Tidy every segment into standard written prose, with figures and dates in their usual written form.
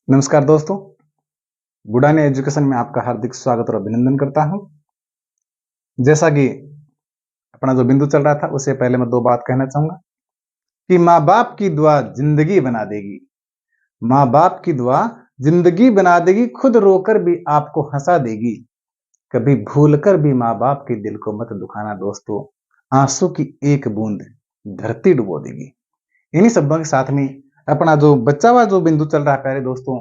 नमस्कार दोस्तों, गुडानी एजुकेशन में आपका हार्दिक स्वागत और अभिनंदन करता हूं। जैसा कि अपना जो बिंदु चल रहा था, उससे पहले मैं दो बात कहना चाहूंगा कि माँ बाप की दुआ जिंदगी बना देगी। माँ बाप की दुआ जिंदगी बना देगी, खुद रोकर भी आपको हंसा देगी। कभी भूलकर भी माँ बाप के दिल को मत दुखाना दोस्तों, आंसू की एक बूंद धरती डुबो देगी। इन्हीं शब्दों के साथ में अपना जो बच्चा हुआ जो बिंदु चल रहा है प्यारे दोस्तों,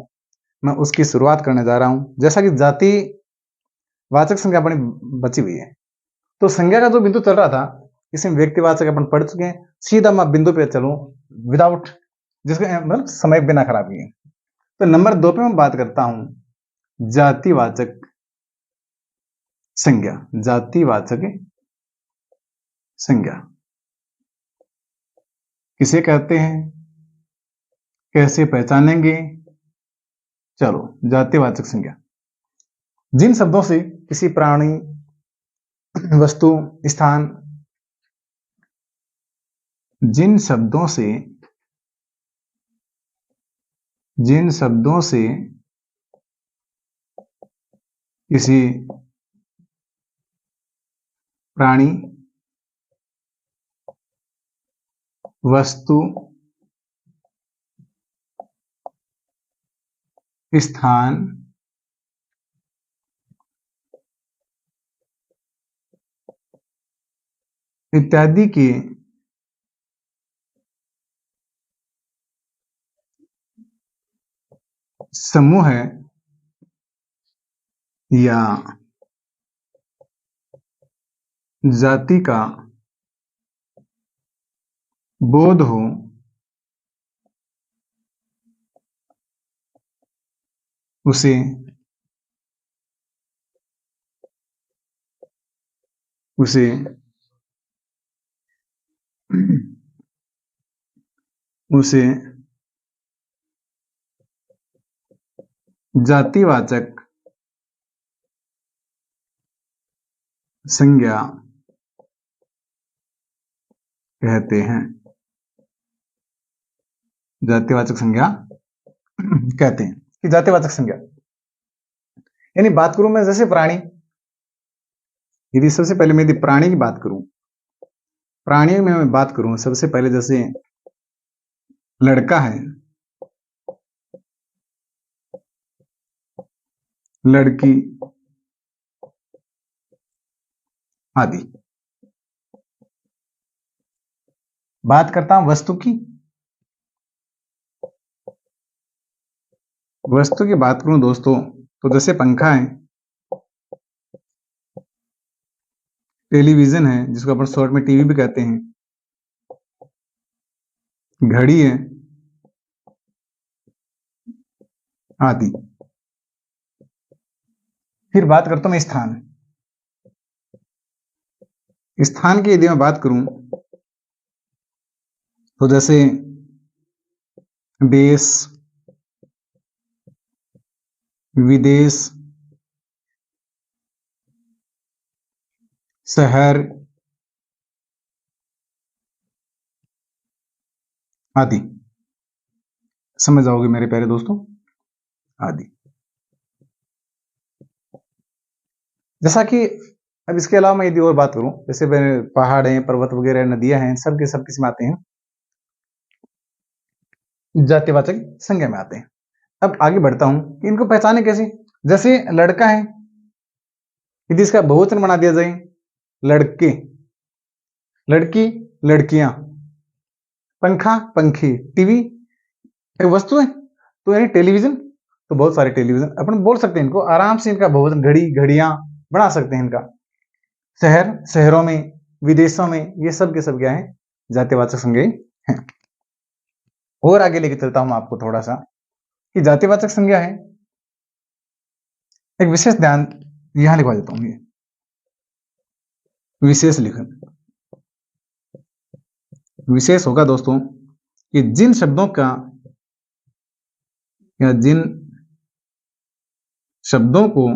मैं उसकी शुरुआत करने जा रहा हूं। जैसा कि जाति वाचक संज्ञा अपनी बची हुई है, तो संज्ञा का जो बिंदु चल रहा था, इसमें व्यक्तिवाचक अपन पढ़ चुके हैं। सीधा मैं बिंदु पे चलूं विदाउट जिसको मतलब समय बिना खराब किए। तो नंबर 2 पे मैं बात करता हूं जातिवाचक संज्ञा। जातिवाचक संज्ञा किसे कहते हैं, कैसे पहचानेंगे? चलो, जातिवाचक संज्ञा जिन शब्दों से किसी प्राणी, वस्तु, स्थान, जिन शब्दों से जिन शब्दों से किसी प्राणी, वस्तु, स्थान, इत्यादि के समूह है या जाति का बोध हो, उसे उसे उसे जातिवाचक संज्ञा कहते हैं। जातिवाचक संज्ञा कहते हैं कि जातिवाचक संज्ञा यानी बात करूं मैं जैसे प्राणी, यदि सबसे पहले मैं यदि प्राणी की बात करूं, प्राणी में मैं बात करूं सबसे पहले जैसे लड़का है, लड़की आदि। बात करता हूं वस्तु की, वस्तु की बात करूं दोस्तों तो जैसे पंखा है, टेलीविजन है जिसको अपन शॉर्ट में टीवी भी कहते हैं, घड़ी है आदि। फिर बात करता हूं मैं स्थान। स्थान की यदि मैं बात करूं तो जैसे देश, विदेश, शहर आदि। समझ जाओगे मेरे प्यारे दोस्तों, आदि। जैसा कि अब इसके अलावा मैं यदि और बात करूं, जैसे पहाड़ हैं, पर्वत वगैरह, नदियां हैं, सब के सब किसमें आते हैं, जातिवाचक संज्ञा में आते हैं। अब आगे बढ़ता हूं कि इनको पहचाने कैसे। जैसे लड़का है, यदि इसका बहुवचन बना दिया जाए लड़के, लड़की लड़कियां, पंखा पंखी, टीवी एक वस्तु है तो यानी टेलीविजन, तो बहुत सारे टेलीविजन अपन बोल सकते हैं इनको आराम से। इनका बहुवचन घड़ी घड़ियां बना सकते हैं इनका। शहर शहरों में, विदेशों में, ये सब के सब क्या है, जातिवाचक संज्ञा हैं। और आगे लेके चलता हूं आपको थोड़ा सा कि जातिवाचक संज्ञा है, एक विशेष ध्यान यहां लिखवा देता हूं, ये विशेष लिखन विशेष होगा दोस्तों कि जिन शब्दों का या जिन शब्दों को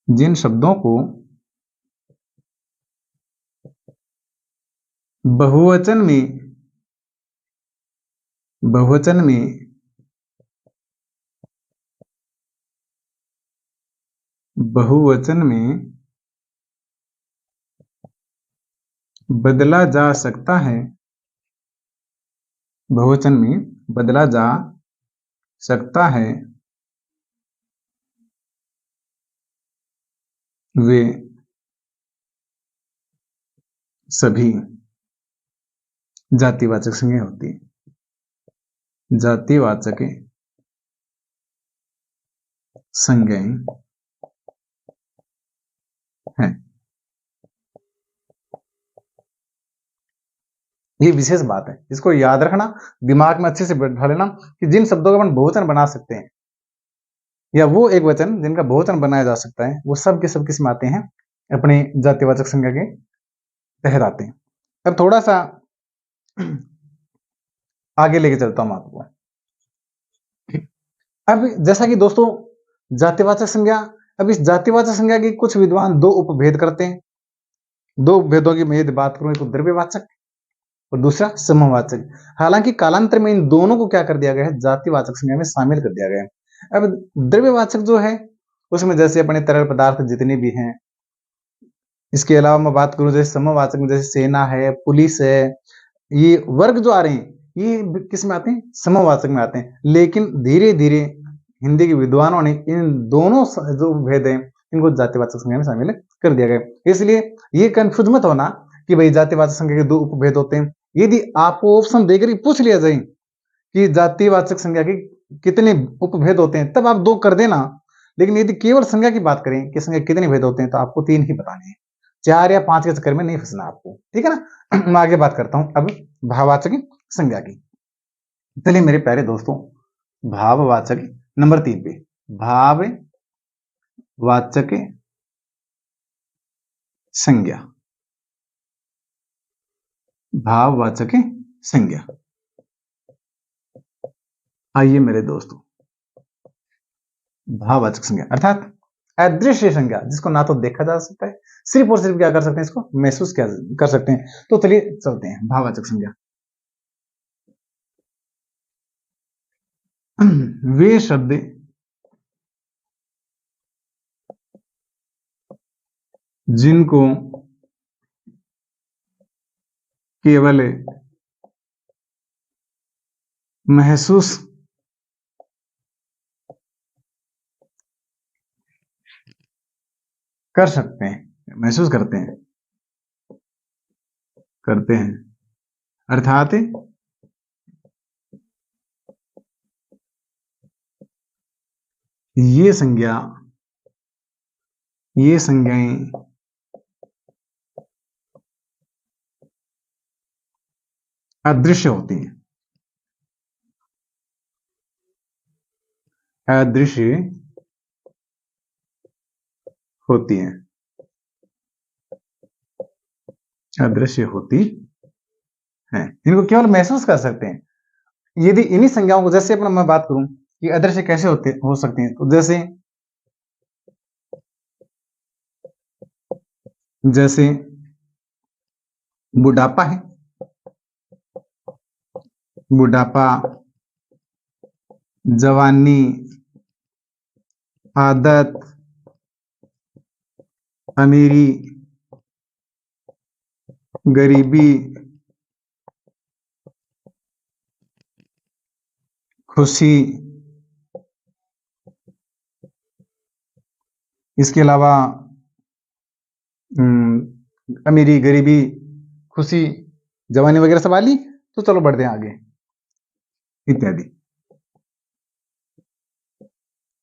जिन शब्दों को बहुवचन में बहुवचन में बदला जा सकता है, बहुवचन में बदला जा सकता है, वे सभी जातिवाचक संज्ञा होती है। जातिवाचक संज्ञाएं हैं। ये विशेष बात है, इसको याद रखना, दिमाग में अच्छे से बैठा लेना कि जिन शब्दों का अपन बहुवचन बना सकते हैं या वो एक वचन जिनका बहुवचन बनाया जा सकता है, वो सब के सब किस में आते हैं, अपने जातिवाचक संज्ञा के तहत आते हैं। अब थोड़ा सा आगे लेके चलता हूं आपको। अब जैसा कि दोस्तों जातिवाचक संज्ञा, अब इस जातिवाचक संज्ञा की कुछ विद्वान दो उपभेद करते हैं। दो उपभेदों की मैं यदि बात करूं, एक द्रव्यवाचक और दूसरा समूहवाचक। हालांकि कालांतर में इन दोनों को क्या कर दिया गया है, जातिवाचक संज्ञा में शामिल कर दिया गया है। अब द्रव्यवाचक जो है उसमें जैसे अपने तरल पदार्थ जितने भी हैं, इसके अलावा मैं बात करूं जैसे समूहवाचक में जैसे सेना है, पुलिस है, ये वर्ग जो आ रहे हैं ये किस में आते हैं, समूहवाचक में आते हैं। लेकिन धीरे धीरे हिंदी के विद्वानों ने इन दोनों जो भेद हैं इनको जातिवाचक संज्ञा में शामिल कर दिया गया। इसलिए ये कंफ्यूज मत होना कि भाई जातिवाचक संज्ञा के दो उपभेद होते हैं। यदि आपको ऑप्शन देकर ही पूछ लिया जाए कि जातिवाचक संज्ञा के कितने उपभेद होते हैं, तब आप दो कर देना। लेकिन यदि केवल संज्ञा की बात करें कि संज्ञा कितने भेद होते हैं, तो आपको तीन ही बताने हैं, 4 या 5 के चक्कर में नहीं फंसना आपको, ठीक है ना। मैं आगे बात करता हूं अब भाववाचक संज्ञा की। चलिए मेरे प्यारे दोस्तों, भाववाचक नंबर 3 पे, भाववाचक संज्ञा। भाववाचक संज्ञा, आइए मेरे दोस्तों, भाववाचक संज्ञा अर्थात अदृश्य संज्ञा, जिसको ना तो देखा जा सकता है, सिर्फ और सिर्फ क्या कर सकते हैं, इसको महसूस क्या कर सकते हैं। तो चलिए चलते हैं भाववाचक संज्ञा। वे शब्द जिनको केवल महसूस कर सकते हैं, महसूस करते हैं अर्थात ये संज्ञाएं अदृश्य होती हैं, अदृश्य होती हैं, अदृश्य होती हैं, इनको केवल महसूस कर सकते हैं। यदि इन्हीं संज्ञाओं को, जैसे अपना मैं बात करूं कि अदृश्य कैसे हो सकते हैं, तो जैसे बुढ़ापा है, बुढ़ापा, जवानी, आदत, अमीरी, गरीबी, खुशी, इसके अलावा अमीरी, गरीबी, खुशी, जवानी वगैरह सब आ ली। तो चलो बढ़ते हैं आगे, इत्यादि।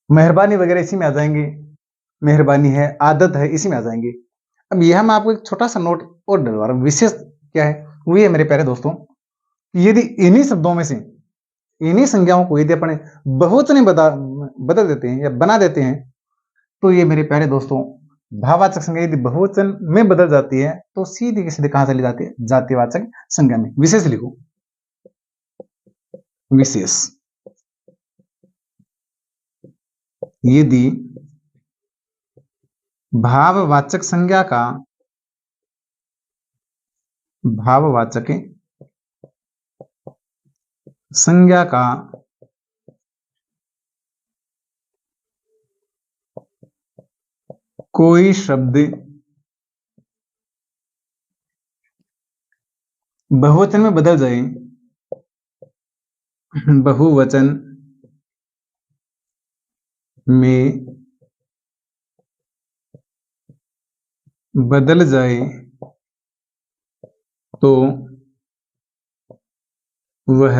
मेहरबानी वगैरह इसी में आ जाएंगे, मेहरबानी है, आदत है, इसी में आ जाएंगे। अब यह मैं आपको एक छोटा सा नोट और डलवा रहा हूं, विशेष क्या है वो ये मेरे प्यारे दोस्तों, यदि इन्हीं शब्दों में से इन्हीं संज्ञाओं को यदि अपने बहुवचन बदल देते हैं या बना देते हैं, तो ये मेरे प्यारे दोस्तों भाववाचक संज्ञा यदि बहुवचन में बदल जाती है तो सीधी की सीधी कहां चली जाती है, जातिवाचक संज्ञा में। विशेष लिखो, विशेष। यदि भाववाचक संज्ञा का भाववाचक संज्ञा का कोई शब्द बहुवचन में बदल जाए, बहुवचन में बदल जाए तो वह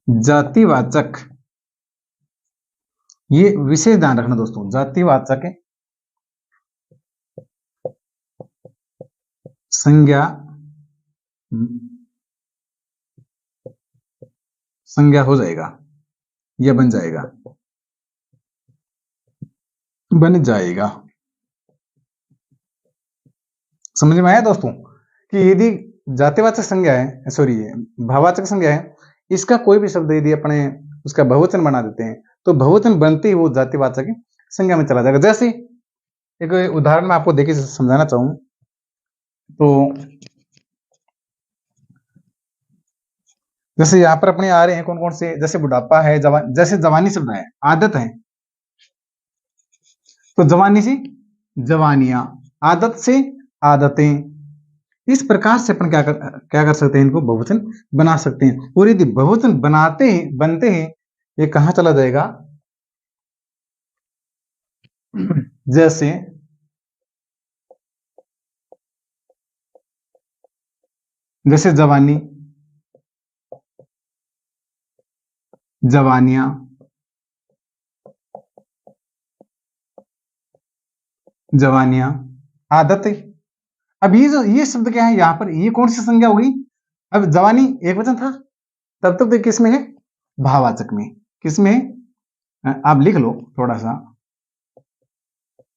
जातिवाचक, ये विशेष ध्यान रखना दोस्तों, जातिवाचक संज्ञा हो जाएगा या बन जाएगा, बन जाएगा। समझ में आया दोस्तों कि यदि जातिवाचक संज्ञा है, सॉरी भाववाचक संज्ञा है, इसका कोई भी शब्द यदि अपने उसका बहुवचन बना देते हैं तो बहुवचन बनते ही वो जातिवाचक संज्ञा में चला जाएगा। जैसे एक उदाहरण मैं आपको देखिए समझाना चाहूं तो जैसे यहाँ पर अपने आ रहे हैं कौन कौन से, जैसे बुढ़ापा है, जैसे जवानी शब्द है, आदत है, तो जवानी से जवानियां, आदत से आदतें, इस प्रकार से अपन क्या कर सकते हैं, इनको बहुवचन बना सकते हैं। और यदि बहुवचन बनते हैं ये कहां चला जाएगा, जैसे जवानी, जवानियां, जवानियां, आदतें। अब ये शब्द क्या है यहाँ पर, ये कौन सी संज्ञा होगी, अब जवानी एक वचन था तब तक तो किस में है, भाववाचक में, किस में है, आप लिख लो थोड़ा सा,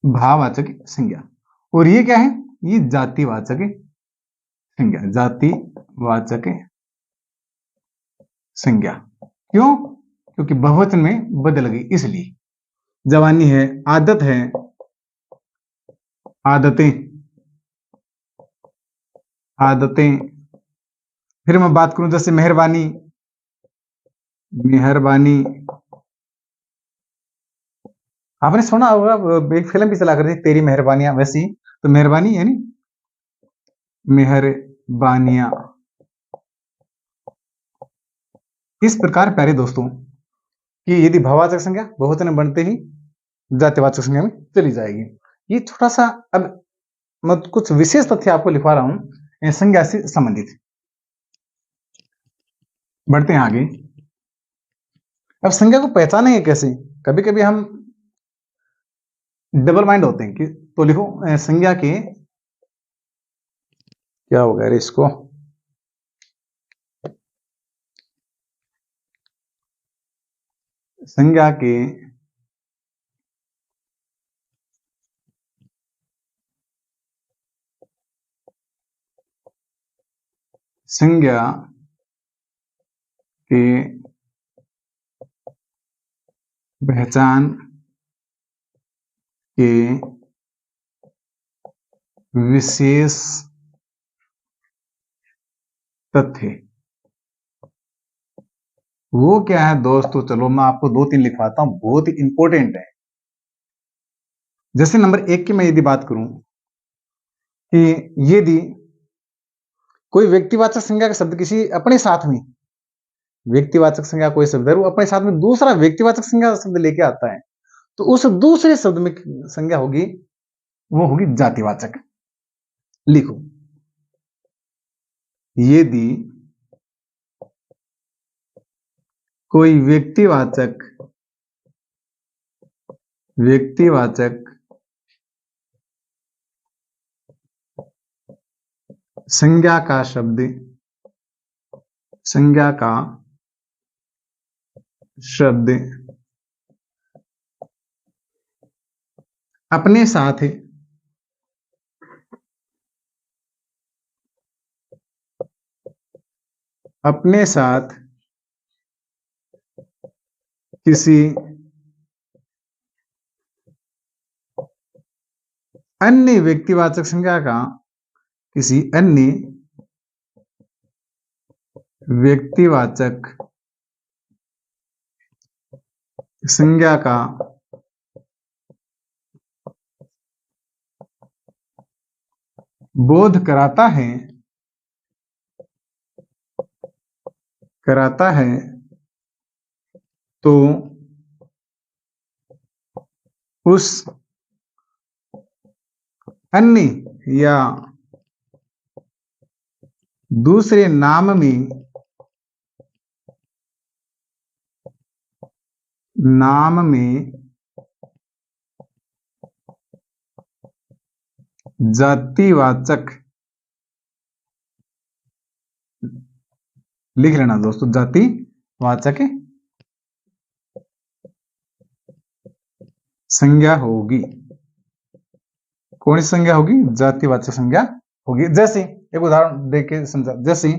भाववाचक संज्ञा। और ये क्या है, ये जातिवाचक संज्ञा, जातिवाचक संज्ञा। क्यों, क्योंकि बहुवचन में बदल गई इसलिए। जवानी है, आदत है, आदतें, आदतें। फिर मैं बात करूं जैसे मेहरबानी, मेहरबानी, आपने सुना होगा एक फिल्म भी चला करती तेरी मेहरबानियां, वैसी तो मेहरबानी यानी मेहरबानियां। इस प्रकार प्यारे दोस्तों कि यदि भाववाचक संज्ञा बहुवचन बनते ही जातिवाचक संज्ञा में चली जाएगी। ये छोटा सा अब मैं कुछ विशेष तथ्य आपको लिखवा रहा हूं संज्ञा से संबंधित। बढ़ते हैं आगे। अब संज्ञा को पहचानेंगे कैसे, कभी कभी हम डबल माइंड होते हैं कि तो लिखो संज्ञा के, क्या होगा अरे इसको, संज्ञा के संज्ञा के पहचान के विशेष तथ्य वो क्या है दोस्तों, चलो मैं आपको 2-3 लिखवाता हूं, बहुत ही इंपॉर्टेंट है। जैसे नंबर 1 की मैं यदि बात करूं कि यदि कोई व्यक्तिवाचक संज्ञा का शब्द किसी अपने साथ में, व्यक्तिवाचक संज्ञा कोई शब्द है वो अपने साथ में दूसरा व्यक्तिवाचक संज्ञा का शब्द लेके आता है तो उस दूसरे शब्द में संज्ञा होगी, वो होगी जातिवाचक। लिखो, यदि कोई व्यक्तिवाचक संज्ञा का शब्द अपने साथ किसी अन्य व्यक्तिवाचक संज्ञा का, किसी अन्य व्यक्तिवाचक संज्ञा का बोध कराता है तो उस अन्य या दूसरे नाम में जातिवाचक लिख लेना दोस्तों, जातिवाचक संज्ञा होगी। कौन सी संज्ञा होगी? जातिवाचक संज्ञा होगी। जैसे एक उदाहरण देके समझा, जैसे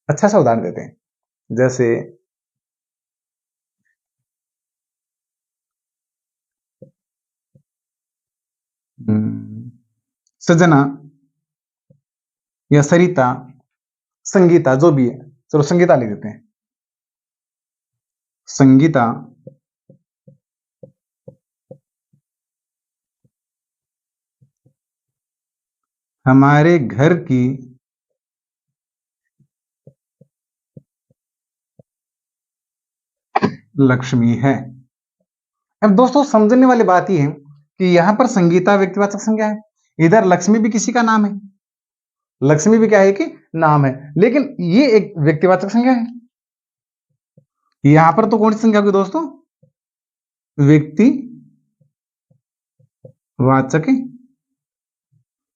अच्छा सा उदाहरण देते हैं। जैसे सजना या सरिता, संगीता, जो भी है, चलो संगीता लिख देते हैं। संगीता हमारे घर की लक्ष्मी है। अब दोस्तों समझने वाली बात यह है कि यहां पर संगीता व्यक्तिवाचक संज्ञा है, इधर लक्ष्मी भी किसी का नाम है, लक्ष्मी भी क्या है कि नाम है, लेकिन ये एक व्यक्तिवाचक संज्ञा है। यहां पर तो कौन सी संज्ञा होगी दोस्तों? व्यक्तिवाचक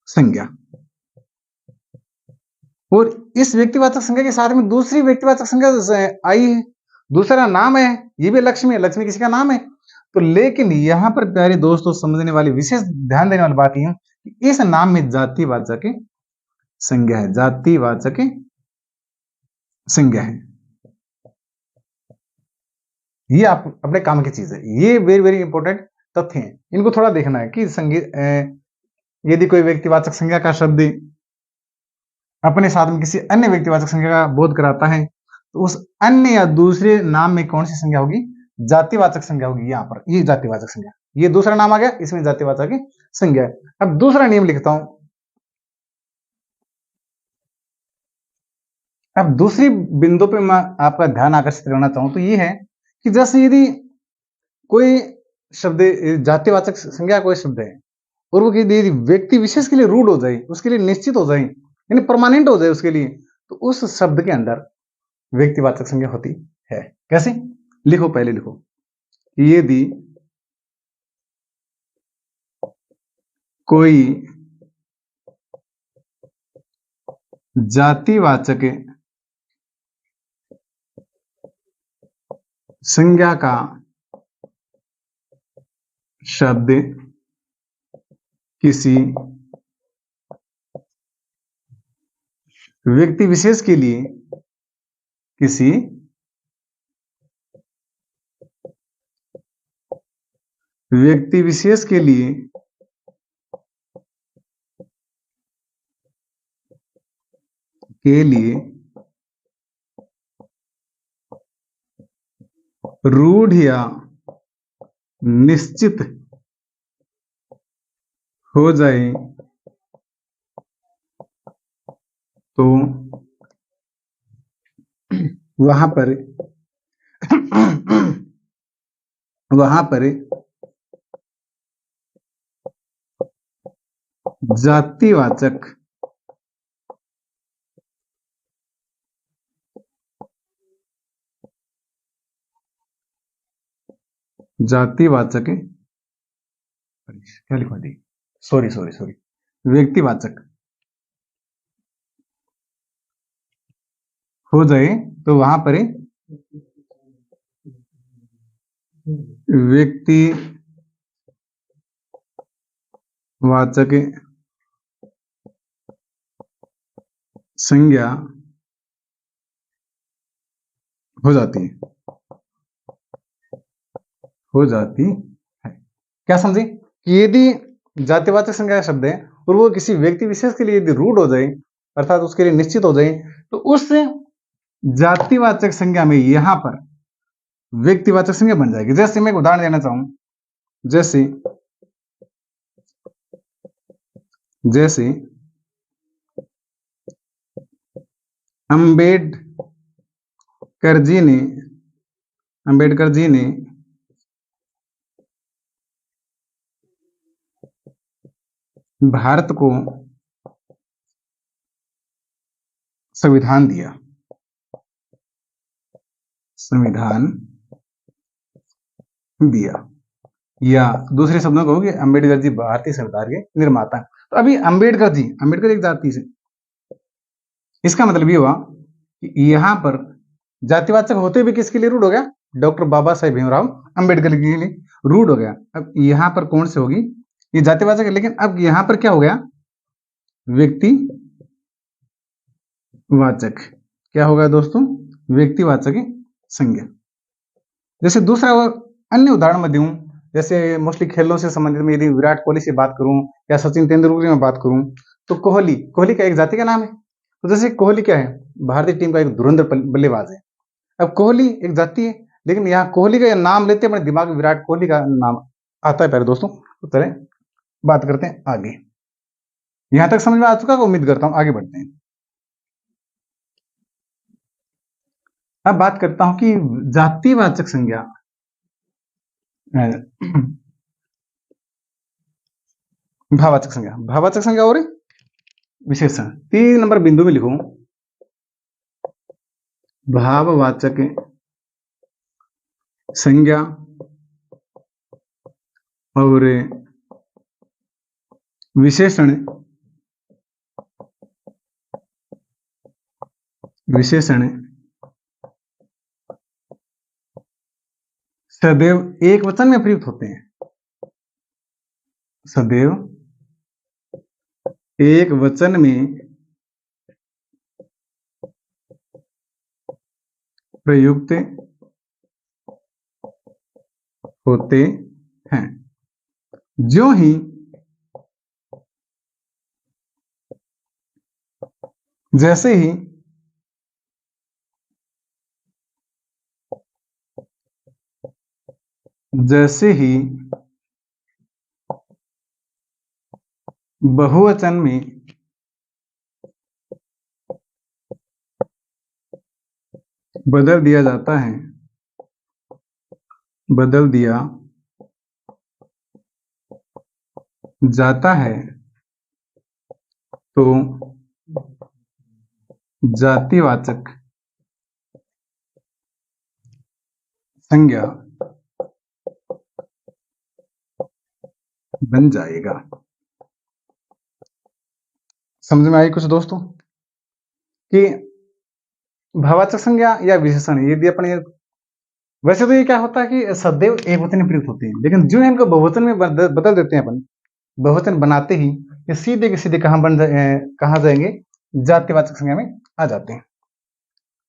संज्ञा। और इस व्यक्तिवाचक संज्ञा के साथ में दूसरी व्यक्तिवाचक संज्ञा आई है, दूसरा नाम है, ये भी लक्ष्मी है, लक्ष्मी किसी का नाम है। तो लेकिन यहां पर प्यारे दोस्तों समझने वाली, विशेष ध्यान देने वाली बात यह है कि इस नाम में जातिवाचक संज्ञा है, जातिवाचक संज्ञा है। ये आप अपने काम की चीज है, ये वेरी वेरी इंपॉर्टेंट तथ्य हैं, इनको थोड़ा देखना है कि यदि कोई व्यक्तिवाचक संज्ञा का शब्द अपने साथ में किसी अन्य व्यक्तिवाचक संज्ञा का बोध कराता है तो उस अन्य या दूसरे नाम में कौन सी संज्ञा होगी? जातिवाचक संज्ञा होगी। यहां पर ये जातिवाचक संज्ञा, ये दूसरा नाम आ गया, इसमें जातिवाचक संज्ञा है। अब दूसरा नियम लिखता हूं। अब दूसरी बिंदु पे मैं आपका ध्यान आकर्षित करना चाहूं तो ये है कि जैसे यदि कोई शब्द जातिवाचक संज्ञा कोई शब्द है और वो यदि व्यक्ति विशेष के लिए रूढ़ हो जाए, उसके लिए निश्चित हो जाए, यानी परमानेंट हो जाए उसके लिए, तो उस शब्द के अंदर व्यक्तिवाचक संज्ञा होती है। कैसे? लिखो, पहले लिखो, यदि कोई जातिवाचक संज्ञा का शब्द किसी व्यक्ति विशेष के लिए, किसी व्यक्ति विशेष के लिए रूढ़ या निश्चित हो जाए तो वहां पर जातिवाचक क्या लिखवा दी, सॉरी, व्यक्तिवाचक हो जाए तो वहां पर व्यक्तिवाचक संज्ञा हो जाती है। क्या समझे? कि यदि जातिवाचक संज्ञा शब्द है और वो किसी व्यक्ति विशेष के लिए यदि रूढ़ हो जाए, अर्थात उसके लिए निश्चित हो जाए, तो उस जातिवाचक संज्ञा में यहां पर व्यक्तिवाचक संज्ञा बन जाएगी। जैसे मैं एक उदाहरण देना चाहूं, जैसे जैसे अम्बेडकर जी ने भारत को संविधान दिया, या दूसरे शब्दों को कि अम्बेडकर जी भारतीय संविधान के निर्माता। तो अभी अम्बेडकर एक जाति से, इसका मतलब ये हुआ कि यहां पर जातिवाचक होते भी किसके लिए रूढ़ हो गया? डॉक्टर बाबा साहेब भीमराव अम्बेडकर के लिए रूढ़ हो गया। अब यहां पर कौन से होगी? ये जातिवाचक है, लेकिन अब यहां पर क्या हो गया? व्यक्तिवाचक। क्या होगा दोस्तों? व्यक्तिवाचक संज्ञा। जैसे दूसरा अन्य उदाहरण मैं दूं, जैसे मोस्टली खेलों से संबंधित में यदि विराट कोहली से बात करूं या सचिन तेंदुलकर में बात करूं, तो कोहली का एक जाति का नाम है। तो जैसे कोहली क्या है? भारतीय टीम का एक धुरंधर बल्लेबाज है। अब कोहली एक जाति है, लेकिन यहाँ कोहली का नाम लेते अपने दिमाग में विराट कोहली का नाम आता है। पहले दोस्तों तो चले बात करते हैं आगे। यहां तक समझ में आ चुका, उम्मीद करता हूं। आगे बढ़ते हैं। अब बात करता हूं कि जातिवाचक संज्ञा भाववाचक संज्ञा और विशेषण। 3 नंबर बिंदु में लिखूं भाववाचक संज्ञा और विशेषण सदैव एक वचन में प्रयुक्त होते हैं। सदैव एक वचन में प्रयुक्त होते हैं। ज्यों ही जैसे ही बहुवचन में बदल दिया जाता है तो जातिवाचक संज्ञा बन जाएगा। समझ में आई कुछ दोस्तों कि भाववाचक संज्ञा या विशेषण यदि अपने, वैसे तो ये क्या होता है कि सदैव एक वचन में प्रयुक्त होते हैं, लेकिन जो इनको बहुवचन में बदल देते हैं, अपन बहुवचन बनाते ही ये सीधे के सीधे कहां जाएंगे? जातिवाचक संज्ञा में आ जाते हैं।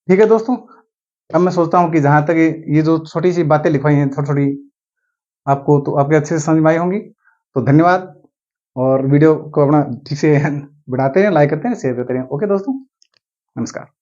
ठीक है दोस्तों, अब मैं सोचता हूं कि जहां तक ये जो छोटी सी बातें लिखवाई हैं छोटी छोटी, आपको तो आपके अच्छे से समझ में आई होंगी। तो धन्यवाद, और वीडियो को अपना ठीक से बढ़ाते हैं, लाइक करते हैं, शेयर करते हैं। ओके दोस्तों, नमस्कार।